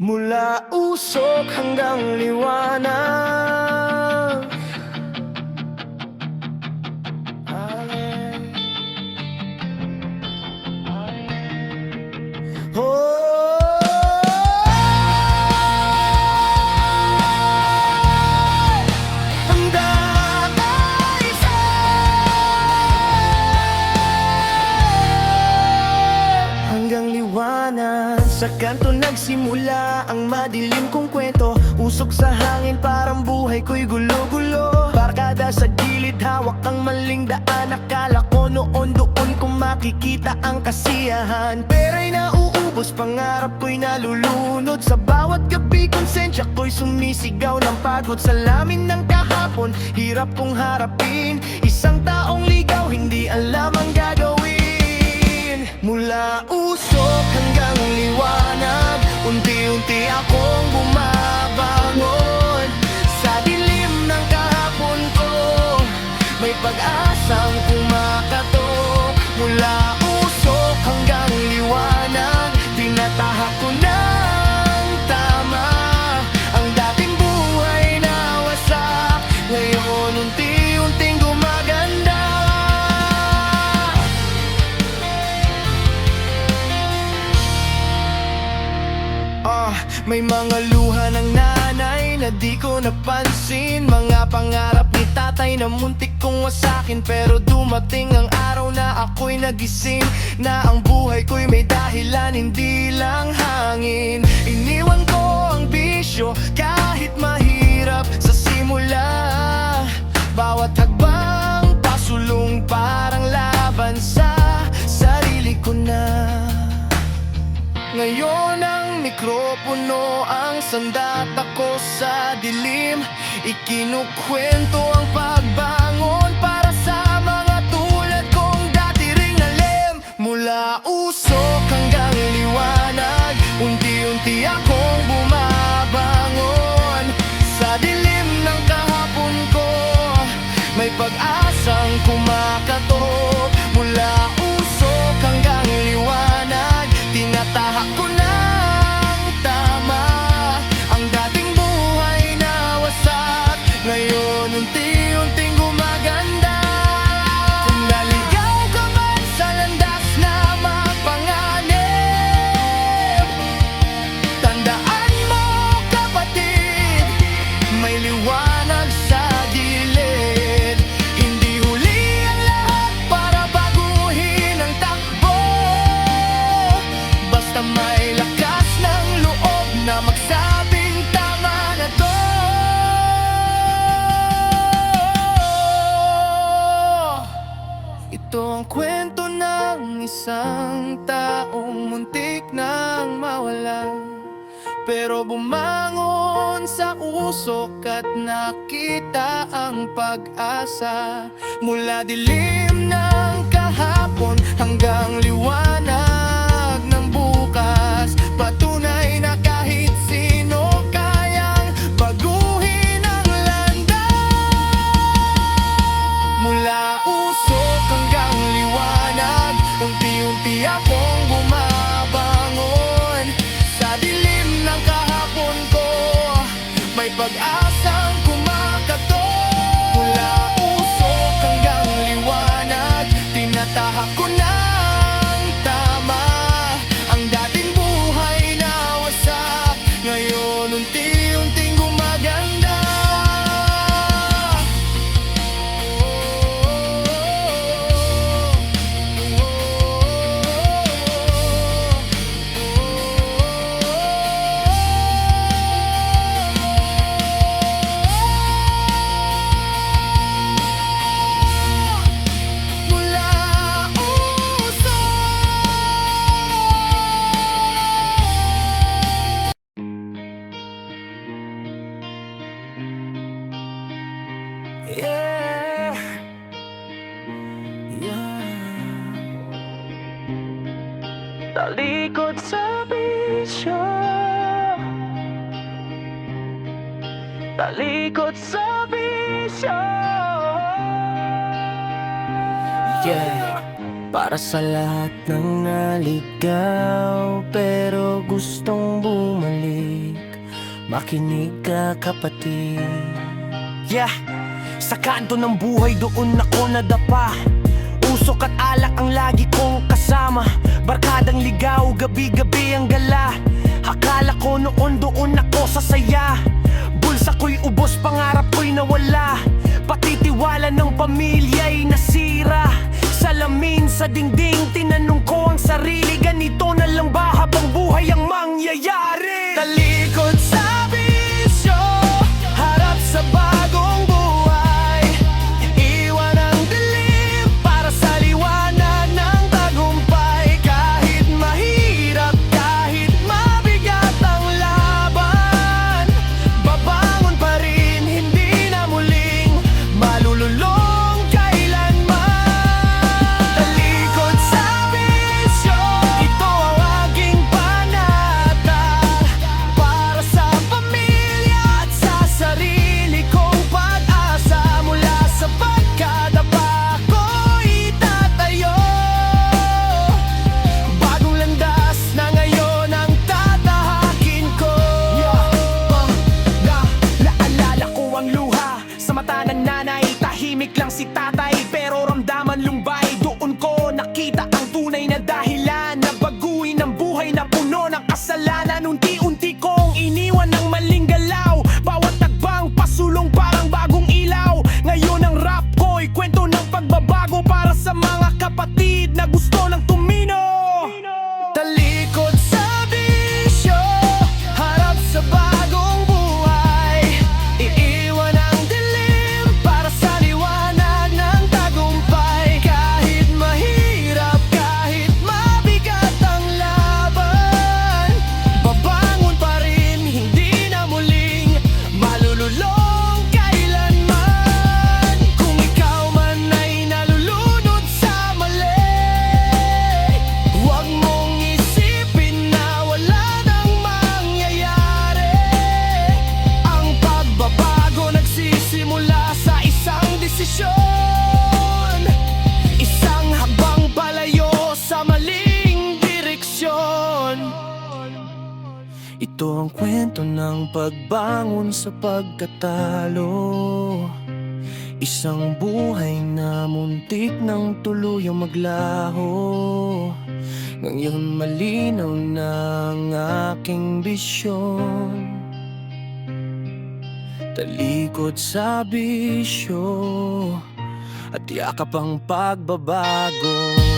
Mula usok hanggang liwanag. Hanggang isa. Hanggang liwanag. Sa kanto nagsimula ang madilim kong kwento. Usok sa hangin parang buhay ko'y gulo-gulo. Barkada sa gilid, hawak ang maling daan. Akala ko noon doon ko makikita ang kasiyahan. Pera'y nauubos, pangarap ko'y nalulunod. Sa bawat gabi konsensya ko'y sumisigaw ng pagod. Sa lamin ng kahapon, hirap kong harapin. Isang taong ligaw, hindi alam ang gagawin. Mula usok hanggang liwanag, unti-unti akong bumabangon. Sa dilim ng kahapon ko, may pag-asang kumakatok. Mula usok hanggang liwanag, tinatahak ko ng tama. Ang dating buhay na wasak, ngayon unti-unting gumaganda. May mga luha ng nanay na di ko napansin. Mga pangarap ni tatay na muntik kong wasakin. Pero dumating ang araw na ako'y nagising, na ang buhay ko'y may dahilan, hindi lang hangin. Iniwan ko ang bisyo kahit mahirap sa simula. Bawat hagbang pasulong parang laban sa sarili ko na. Ngayon ang mikropono ang sandata ko sa dilim. Ikinukwento ang pagbangon para sa mga tulad kong dati ring nalim. Mula usok hanggang liwanag, unti-unti akong bumabangon. Sa dilim ng kahapon ko, may pag-asang kumakatok. Mula usok hanggang liwanag, tinatahak ko ng tama. Ang dating buhay na wasak, ngayon unti-unting gumaganda. Kung naligaw ka man sa landas na mapanganib, tandaan mo kapatid, may liwanag sa gilid. Hindi huli ang lahat para baguhin ang takbo. Basta may lakas ng loob na magsabing tama na to. Ito ang kwento ng isang taong muntik nang mawala, pero bumangon sa usok at nakita ang pag-asa. Mula dilim ng kahapon hanggang liwanag ng bukas, patunay na kahit sino kayang baguhin ang landas. Mula usok hanggang liwanag, unti-unti akong bumabangon. Sa dilim ng kahapon ko, may pag-asang kumakatok. Mula usok hanggang liwanag, tinatahak ko ng tama. Ang dating buhay na wasak, ngayon unti-unting gumaganda. Yeah, yeah. Talikod sa bisyo, talikod sa bisyo. Yeah, para sa lahat ng naligaw pero gustong bumalik. Makinig ka kapatid. Yeah, sa kanto ng buhay doon ako nadapa. Usok at alak ang lagi kong kasama. Barkadang ligaw, gabi-gabi ang gala. Akala ko noon doon ako sasaya. Bulsa ko'y ubos, pangarap ko'y nawala. Pati tiwala ng pamilya'y nasira. Salamin sa dingding, tinanong ko ang sarili, ganito na lang ba habang buhay ang mangyayari? Talikod sa bisyo, harap sa bagong buhay. Iwan ang dilim para sa liwanag ng tagumpay. Kahit mahirap, kahit mabigat ang laban, babangon pa rin, hindi na muling malululong kailanman. Talikod sa bisyo, ito ang aking panatag. Para sa pamilya at sa sarili kong pag-asa. Mula sa pagkadapa ko'y itatayo. Bagong landas na ngayon ang tatahakin ko. Naalala ko ang luha sa mata ng nanay. Tahimik lang si tatay pero ramdaman lumbay. Doon ko nakita ang tunay na dahilan na baguhin ang buhay na puno ng kasalanan. Unti-unti kong iniwan ng maling galaw. Bawat tagbang pasulong parang bagong ilaw. Ngayon ang rap ko'y kwento ng pagbabago para sa mga kapatid na gusto ng tumino. Talikod sa bisyo, harap sa bagong buhay. Iiwan ang dilim para sa liwanag ng tagumpay. Kahit mahirap, kahit mabigat ang laban, babangon pa rin, hindi na muling malululong kailanman. Kung ikaw man ay nalulunod sa mali, huwag mong isipin na wala nang mangyayari. Ang pagbabago nagsisimula sa isang desisyon. Isang habang palayo sa maling direksyon. Ito ang kwento ng pagbangon sa pagkatalo. Isang buhay na muntik ng tuluyang maglaho. Ngayon malinaw na ang aking bisyon. Talikod sa bisyo at yakap ang pagbabago.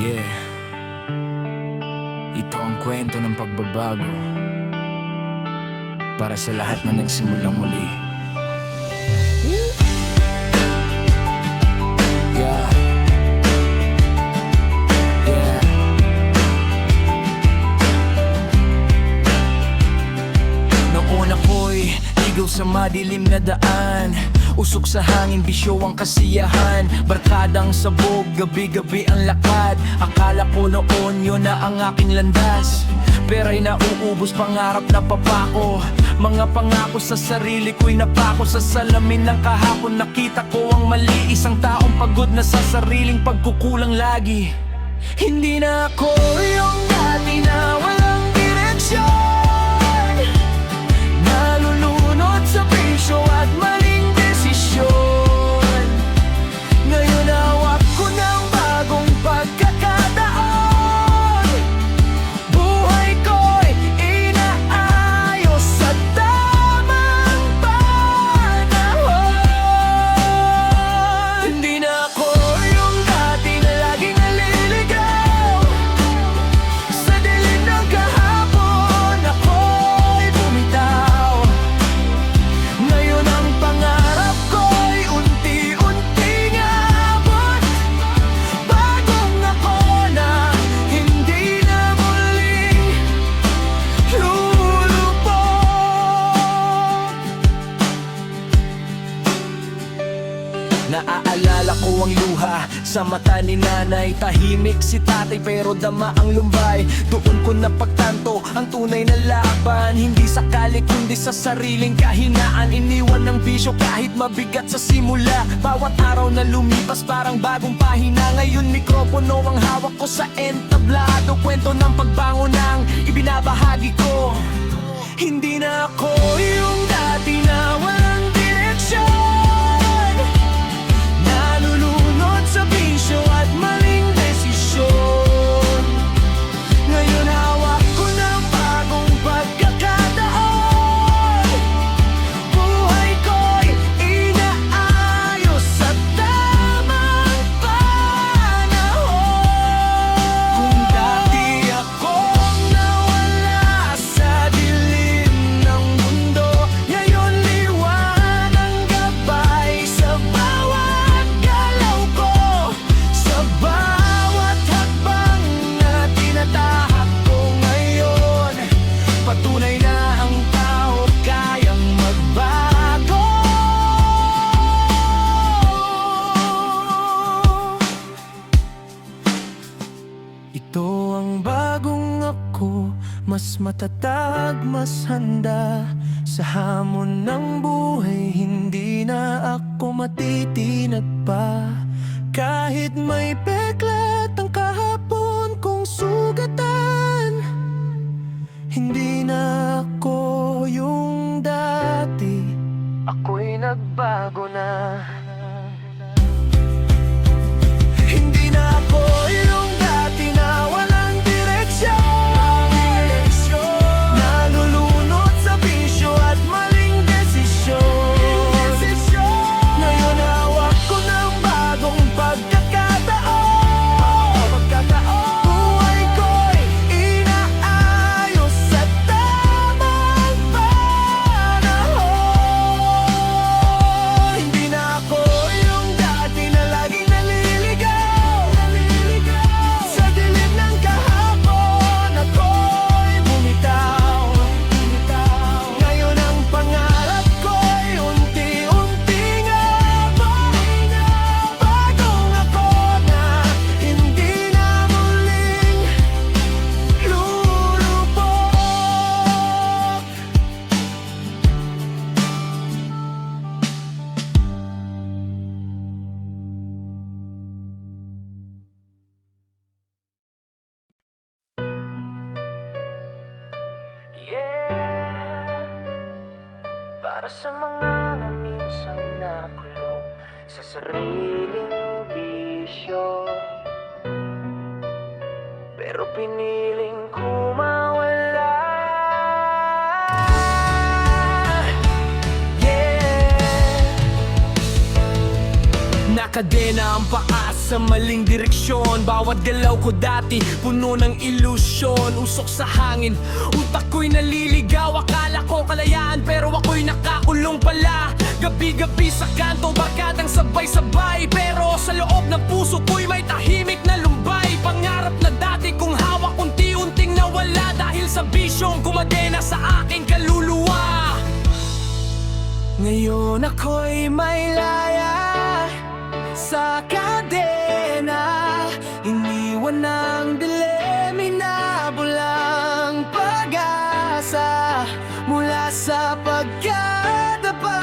Yeah, ito ang kwento ng pagbabago para sa lahat na nagsimulang muli. Yeah. Yeah. Noon ako'y ligaw sa madilim na daan. Usok sa hangin, bisyo ang kasiyahan. Barkadang sabog, gabi-gabi ang lakad. Akala ko noon yun na ang aking landas. Pera'y nauubos, pangarap na papako. Mga pangako sa sarili ko'y napako. Sa salamin ng kahapon nakita ko ang mali. Isang taong pagod na sa sariling pagkukulang lagi. Hindi na ako yung dati na walang direksyon. Nalulunod sa bisyo at maling desisyon. Ngayon hawak ko ng bagong pagkakataon. Buhay ko'y inaayos sa tamang panahon. Hindi na ako yung dati na laging naliligaw sa dilim ng kahapon. Naaalala ko ang luha sa mata ni nanay. Tahimik si tatay pero dama ang lumbay. Doon ko napagtanto ang tunay na laban. Hindi sa kali kundi sa sariling kahinaan. Iniwan ng bisyo kahit mabigat sa simula. Bawat araw na lumipas parang bagong pahina. Ngayon mikropono ang hawak ko sa entablado. Kwento ng pagbangon ang ibinabahagi ko. Hindi na ako yung dati na walang direksyon, nalulunod sa bisyo at maling desisyon. Ngayon hawak ko ng bagong pagkakataon. Buhay ko'y inaayos sa tamang panahon. Kung dati akong nawala sa dilim ng mundo, ngayon liwan ang gabay sa bawat galaw ko. Sa bawat hakbang na tinatahak ko ngayon, patunay na ang tao kayang magbago. Ito ang bagong ako, mas matatag, mas handa sa hamon ng buhay. Hindi na ako matitinag pa, kahit may peklat ang kahapon kong sugatan. Hindi na ako yung dati, ako'y nagbago na. Hindi na ako yung dati na walang direksyon, nalulunod sa bisyo at maling desisyon. Ngayon hawak ko ng bagong pagkakataon. Buhay ko'y inaayos sa tamang panahon. Hindi na ako yung dati na laging naliligaw sa dilim ng kahapon. Ako'y bumitaw. Ngayon ang pangarap ko'y unti-unting abang. Bagong ako na hindi na muling lulubog. Yeah, para sa mga minsang nakulong sa sariling bisyo, pero piniling ko mawala. Yeah, nakadena ang paa sa maling direksyon. Bawat galaw ko dati puno ng ilusyon. Usok sa hangin, utak ko'y naliligaw. Akala ko kalayaan pero ako'y nakakulong pala. Gabi-gabi sa kanto, barkadang sabay-sabay, pero sa loob ng puso ko'y may tahimik na lumbay. Pangarap na dati kong hawak unti-unting nawala dahil sa bisyong kumadena sa aking kaluluwa. Ngayon ako'y may laya sa kadena, iniwan ng dilim, inabulang pag-asa. Mula sa pagkadapa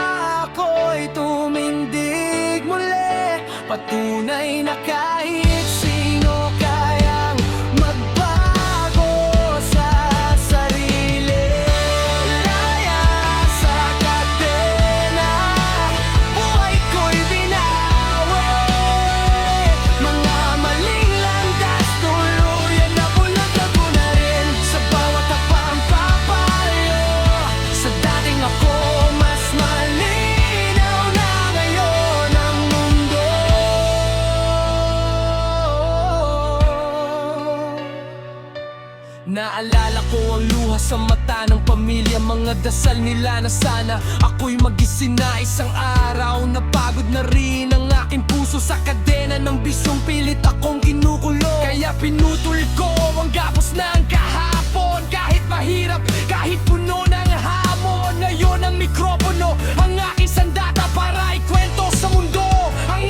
ako'y tumindig muli, patunay na kahit sino kayang magbago sa sarili. Laya sa kadena, buhay ko'y binawi. Mga maling landas, tuluyan na bulag ko na rin. Sa bawat hakbang papayo sa dating ako, mas malinaw na ngayon ang mundo. Naalala ko ang luha sa mata ng pamilya, mga dasal nila na sana ako'y magising na isang araw. Napagod na rin ang aking puso sa kadena ng bisyong pilit akong ginukulong. Kaya pinutol ko ang gapos ng kahapon. Kahit mahirap, kahit puno ng hamon, ngayon ang mikropono ang aking sandata para ikwento sa mundo ang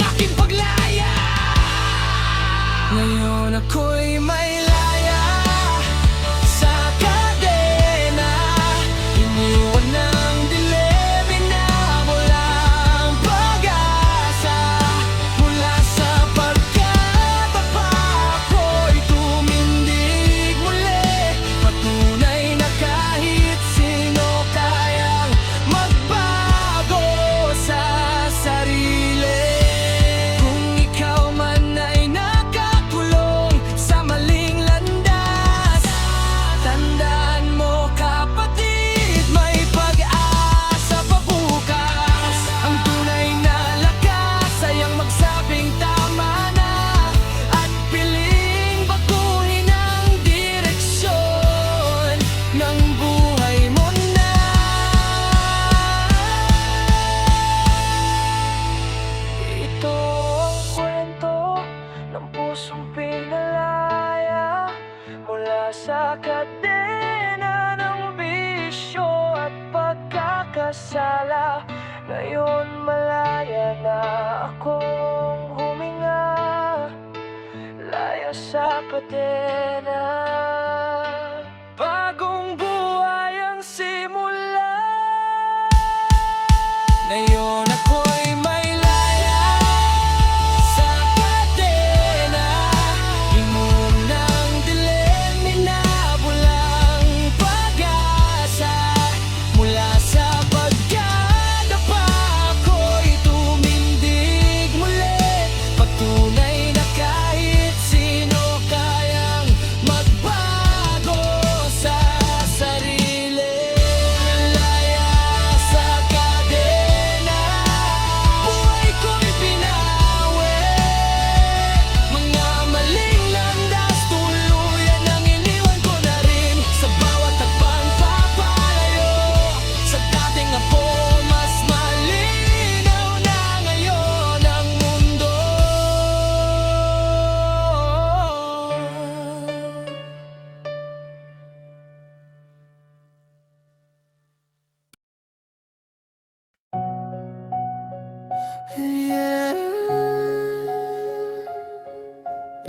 Ngayon malaya na akong huminga, laya sa patena. Bagong buhay ang simula. Ngayon ako'y may laya sa kadena. Himom ng dilim, minabulang pag-asa. Mula sa pagkadapa ako'y tumindig muli. Patunay na kahit sino kayang magbago sa sarili. Laya sa kadena, buhay ko'y binawi. Mga maling landas, tuluyan ang iniwan ko na rin. Sa bawat hakbang papalayo sa dating ako, mas malinaw na ngayon ang mundo.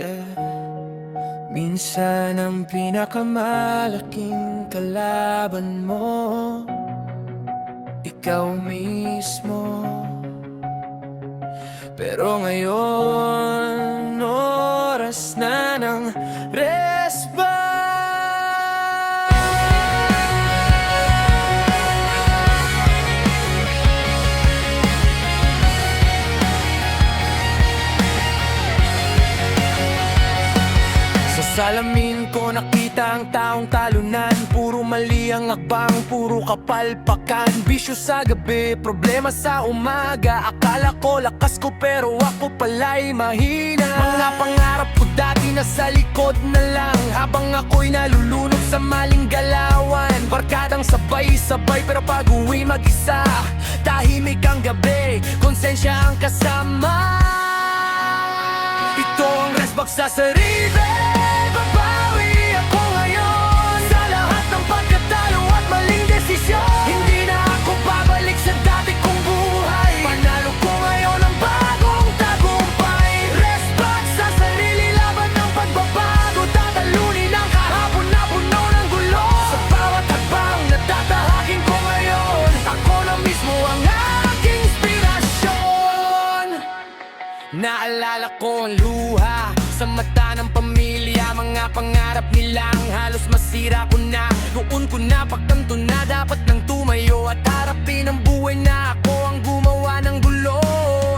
Yeah. Minsan ang pinakamalaking kalaban mo, ikaw mismo. Pero ngayon, oras na ng respa. Sa salamin ko nakita ang taong talunan. Puro mali ang akbang, puro kapalpakan. Bisyo sa gabi, problema sa umaga. Akala ko lakas ko pero ako pala'y mahina. Mga pangarap ko dati nasa likod na lang, habang ako'y nalulunod sa maling galawan. Barkadang sabay-sabay pero pag uwi mag-isa, tahimik ang gabi, konsensya ang kasama. Ito ang resbak sa sarili. Babawi ako ngayon sa lahat ng pagkatalo at maling desisyon. Hindi na ako babalik sa dati kong buhay. Panalo ko ngayon ang bagong tagumpay. Resbak sa sarili, laban ng pagbabago. Tatalunin ang kahapon na puno ng gulo. Sa bawat hakbang na tatahakin ko ngayon, ako na mismo ang aking inspirasyon. Naalala ko ang luha sa mata ng pamilya, mga pangarap nilang halos masira ko na. Noon ko na pagtanto na dapat nang tumayo at harapin ang buhay na ako ang gumawa ng gulo.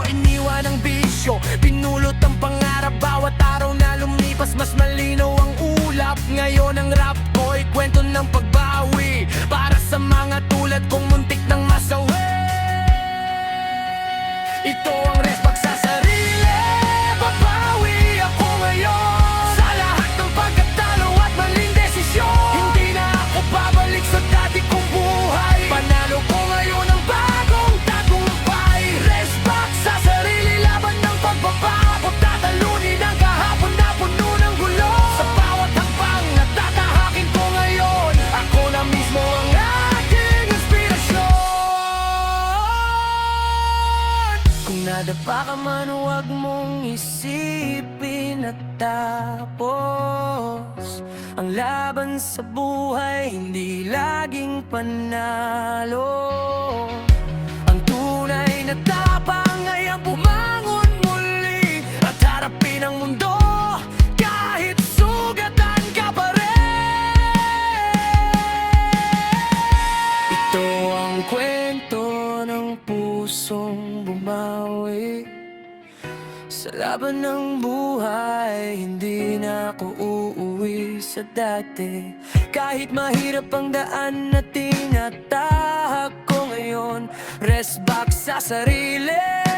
Iniwan ang bisyo, pinulot ang pangarap. Bawat araw na lumipas mas malinaw ang ulap. Ngayon ang rap ko'y kwento ng pagbawi para sa mga tulad kong muntik ng masawi. Ito ang resbak sa sarili. Babawi ako ngayon sa lahat ng pagkatalo at maling desisyon. Hindi na ako babalik sa dati kong buhay. Panalo ko ngayon ang bagong tagumpay. Resbak sa sarili, laban ng pagbabago. Tatalunin ang kahapon na puno ng gulo. Sa bawat hakbang na tatahakin ko ngayon, ako na mismo ang aking inspirasyon. Kung nadapa ka man, huwag mong isipin at tapos. Ang laban sa buhay, hindi laging panalo. Ang tunay na tapang ay ang bumangon muli at harapin ang mundo kahit sugatan ka pa rin. Ito ang kwento ng pusong bumawi. Sa laban ng buhay, hindi na ako uuwi sa dati. Kahit mahirap ang daan na tinatahak ko ngayon, resbak sa sarili.